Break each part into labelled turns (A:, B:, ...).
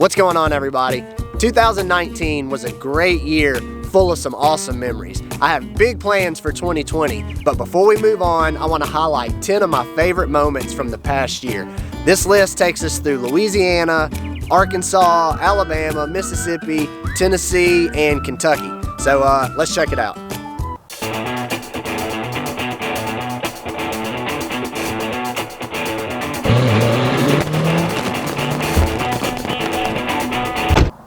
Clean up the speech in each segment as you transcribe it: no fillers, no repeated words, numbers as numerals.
A: What's going on, everybody? 2019 was a great year full of some awesome memories. I have big plans for 2020, but before we move on, I want to highlight 10 of my favorite moments from the past year. This list takes us through Louisiana, Arkansas, Alabama, Mississippi, Tennessee, and Kentucky. So let's check it out.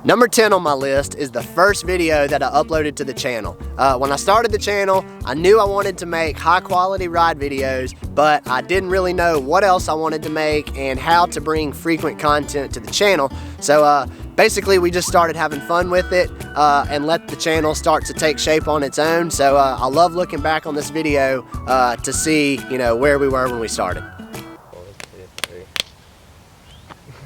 A: Number 10 on my list is the first video that I uploaded to the channel. When I started the channel, I knew I wanted to make high quality ride videos, but I didn't really know what else I wanted to make and how to bring frequent content to the channel. So basically we just started having fun with it and let the channel start to take shape on its own. So I love looking back on this video to see, where we were when we started. 1,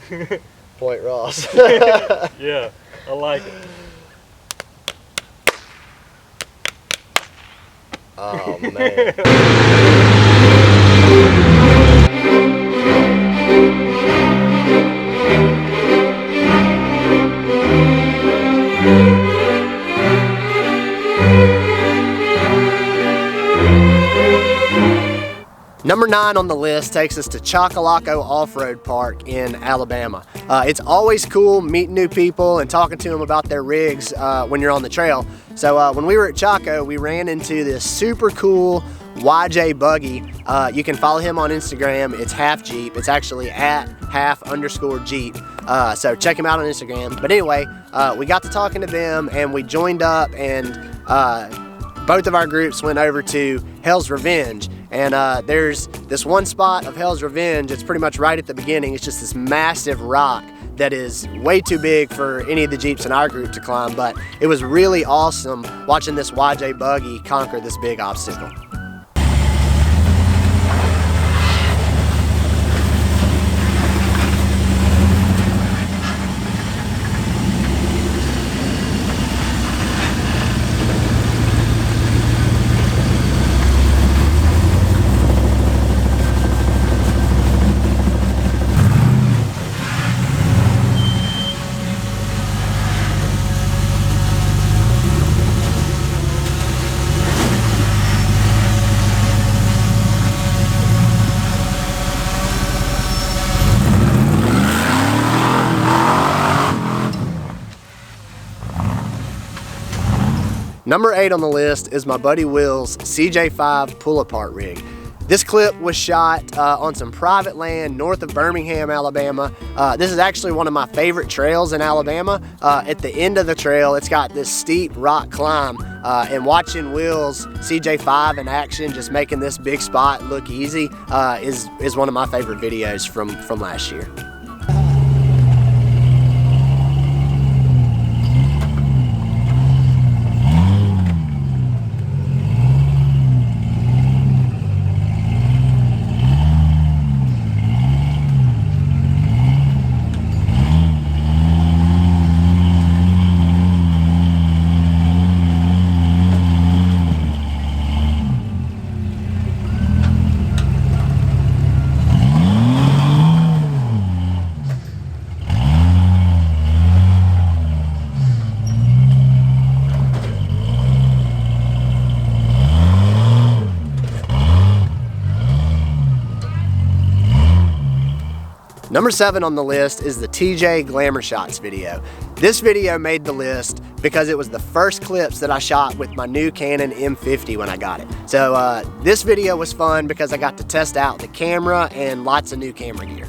A: 2, 3. Point Ross.
B: Yeah, I like it.
A: Oh, man. Number 9 on the list takes us to Chocolaco Off-Road Park in Alabama. It's always cool meeting new people and talking to them about their rigs when you're on the trail. So when we were at Choco, we ran into this super cool YJ Buggy. You can follow him on Instagram. It's half Jeep. It's actually at @half_Jeep. So check him out on Instagram. But anyway, we got to talking to them and we joined up, and both of our groups went over to Hell's Revenge. And there's this one spot of Hell's Revenge. It's pretty much right at the beginning. It's just this massive rock that is way too big for any of the Jeeps in our group to climb, but it was really awesome watching this YJ Buggy conquer this big obstacle. Number 8 on the list is my buddy Will's CJ5 pull-apart rig. This clip was shot on some private land north of Birmingham, Alabama. This is actually one of my favorite trails in Alabama. At the end of the trail, it's got this steep rock climb, and watching Will's CJ5 in action, just making this big spot look easy, is one of my favorite videos from last year. Number 7 on the list is the TJ Glamour Shots video. This video made the list because it was the first clips that I shot with my new Canon M50 when I got it. So this video was fun because I got to test out the camera and lots of new camera gear.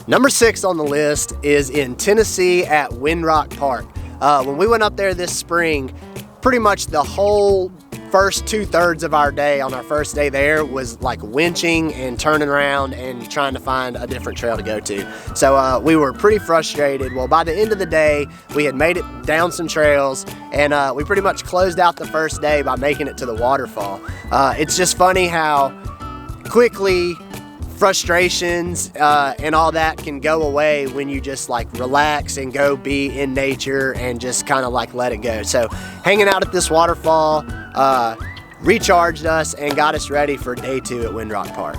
A: Number 6 on the list is in Tennessee at Windrock Park. When we went up there this spring, pretty much the whole first 2/3 of our day on our first day there was like winching and turning around and trying to find a different trail to go to. So we were pretty frustrated. Well, by the end of the day, we had made it down some trails, and we pretty much closed out the first day by making it to the waterfall. It's just funny how quickly frustrations and all that can go away when you just like relax and go be in nature and just kind of like let it go. So hanging out at this waterfall recharged us and got us ready for day 2 at Windrock Park.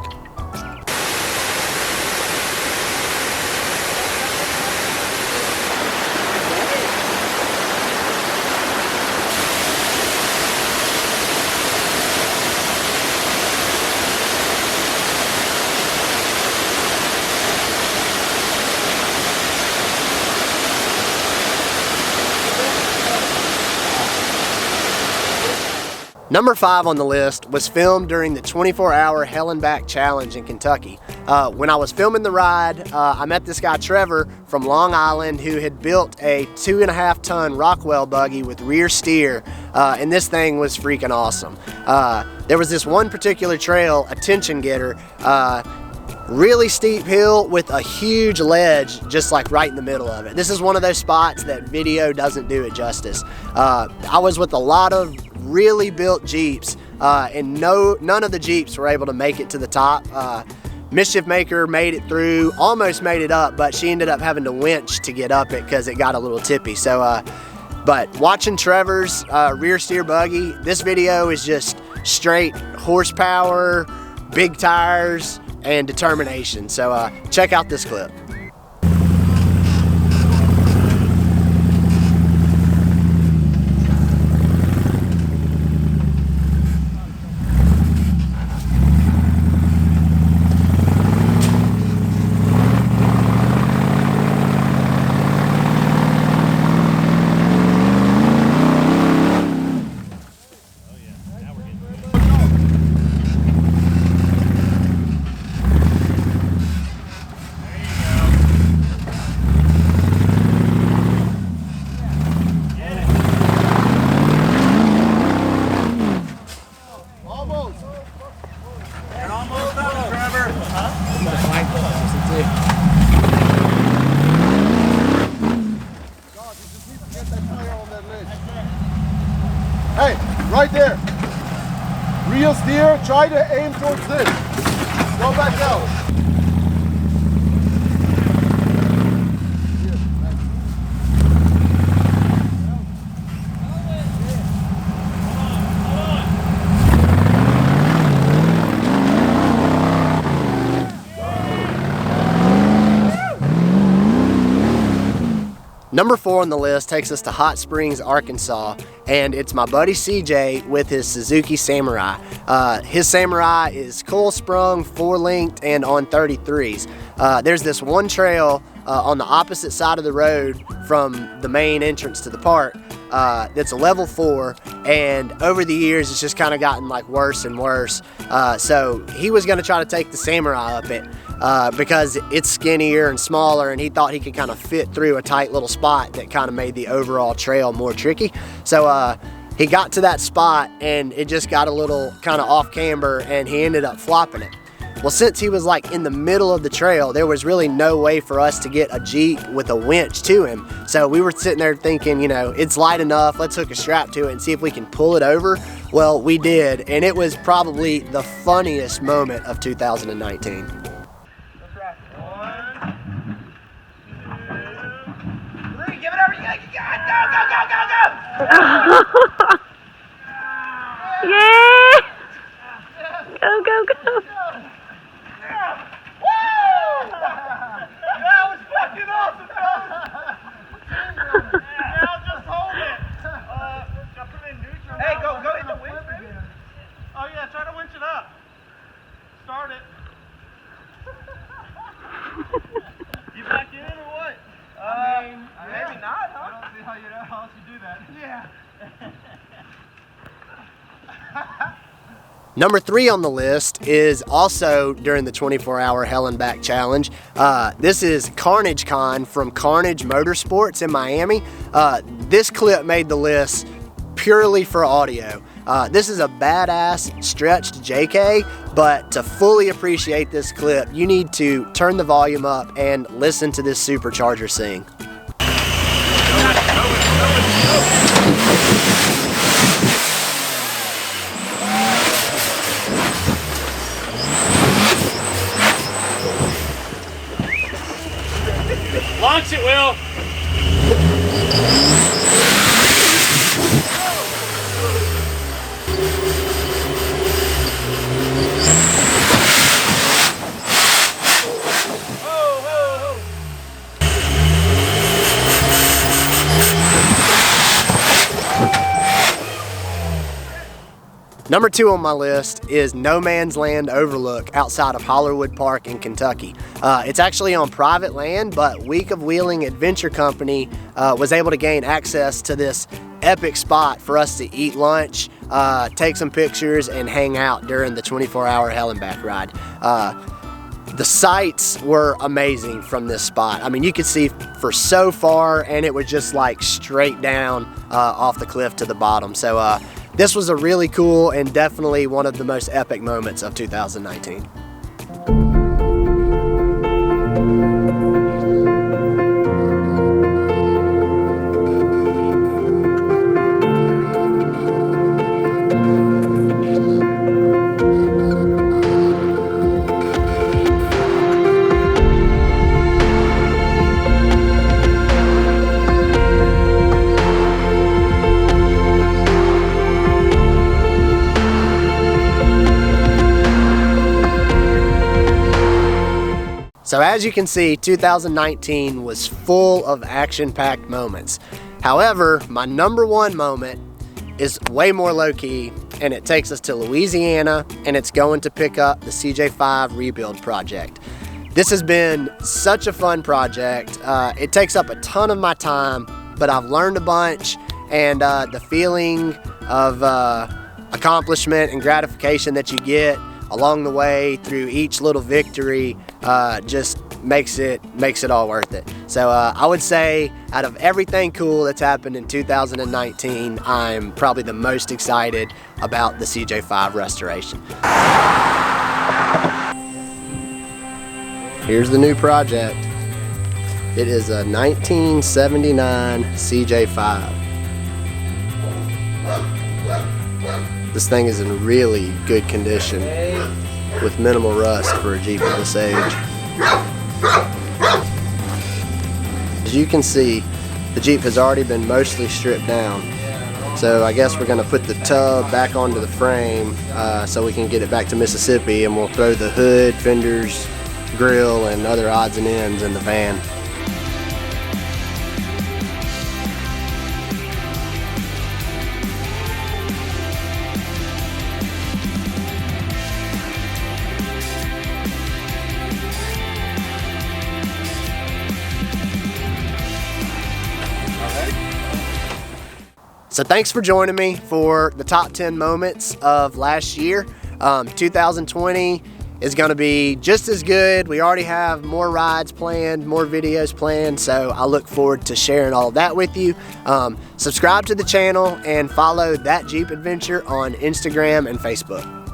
A: Number 5 on the list was filmed during the 24-hour Hell and Back Challenge in Kentucky. When I was filming the ride, I met this guy Trevor from Long Island who had built a 2.5-ton Rockwell buggy with rear steer, and this thing was freaking awesome. There was this one particular trail, a tension getter, really steep hill with a huge ledge just like right in the middle of it. This is one of those spots that video doesn't do it justice. I was with a lot of really built Jeeps, and none of the Jeeps were able to make it to the top. Mischief Maker made it through, almost made it up, but she ended up having to winch to get up it because it got a little tippy. So, but watching Trevor's rear steer buggy, this video is just straight horsepower, big tires, and determination. So check out this clip.
C: Hey, right there. Real steer, try to aim towards this. Go back out.
A: Number 4 on the list takes us to Hot Springs, Arkansas, and it's my buddy CJ with his Suzuki Samurai. His Samurai is coil sprung, 4-linked, and on 33s. There's this one trail on the opposite side of the road from the main entrance to the park that's a level 4, and over the years it's just kind of gotten like worse and worse. So he was going to try to take the Samurai up it because it's skinnier and smaller, and he thought he could kind of fit through a tight little spot that kind of made the overall trail more tricky. So he got to that spot and it just got a little kind of off camber and he ended up flopping it. Well, since he was like in the middle of the trail, there was really no way for us to get a Jeep with a winch to him. So we were sitting there thinking, you know, it's light enough, let's hook a strap to it and see if we can pull it over. Well, we did, and it was probably the funniest moment of 2019.
D: Yeah! Go, go, go!
B: That was fucking awesome, now just hold it. I put it in neutral. Hey, go hit the winch again. Oh yeah, try to winch it up. Start it. You back in or what? Maybe not, huh? I don't see how else you do that. Yeah.
A: Number 3 on the list is also during the 24-hour Hell and Back Challenge. This is Carnage Khan from Carnage Motorsports in Miami. This clip made the list purely for audio. This is a badass stretched JK, but to fully appreciate this clip, you need to turn the volume up and listen to this supercharger sing.
B: Launch it, Will.
A: Number 2 on my list is No Man's Land Overlook outside of Hollerwood Park in Kentucky. It's actually on private land, but Week of Wheeling Adventure Company was able to gain access to this epic spot for us to eat lunch, take some pictures, and hang out during the 24-hour hell and back ride. The sights were amazing from this spot. I mean, you could see for so far, and it was just like straight down off the cliff to the bottom. So this was a really cool and definitely one of the most epic moments of 2019. So as you can see, 2019 was full of action-packed moments. However, my number 1 moment is way more low-key, and it takes us to Louisiana, and it's going to pick up the CJ5 rebuild project. This has been such a fun project. It takes up a ton of my time, but I've learned a bunch, and the feeling of accomplishment and gratification that you get along the way through each little victory just makes it all worth it. So I would say out of everything cool that's happened in 2019, I'm probably the most excited about the CJ5 restoration. Here's the new project. It is a 1979 CJ5. This thing is in really good condition with minimal rust for a Jeep of this age. As you can see, the Jeep has already been mostly stripped down. So I guess we're going to put the tub back onto the frame so we can get it back to Mississippi, and we'll throw the hood, fenders, grill, and other odds and ends in the van. So thanks for joining me for the top 10 moments of last year. 2020 is going to be just as good. We already have more rides planned, more videos planned, so I look forward to sharing all of that with you. Subscribe to the channel and follow That Jeep Adventure on Instagram and Facebook.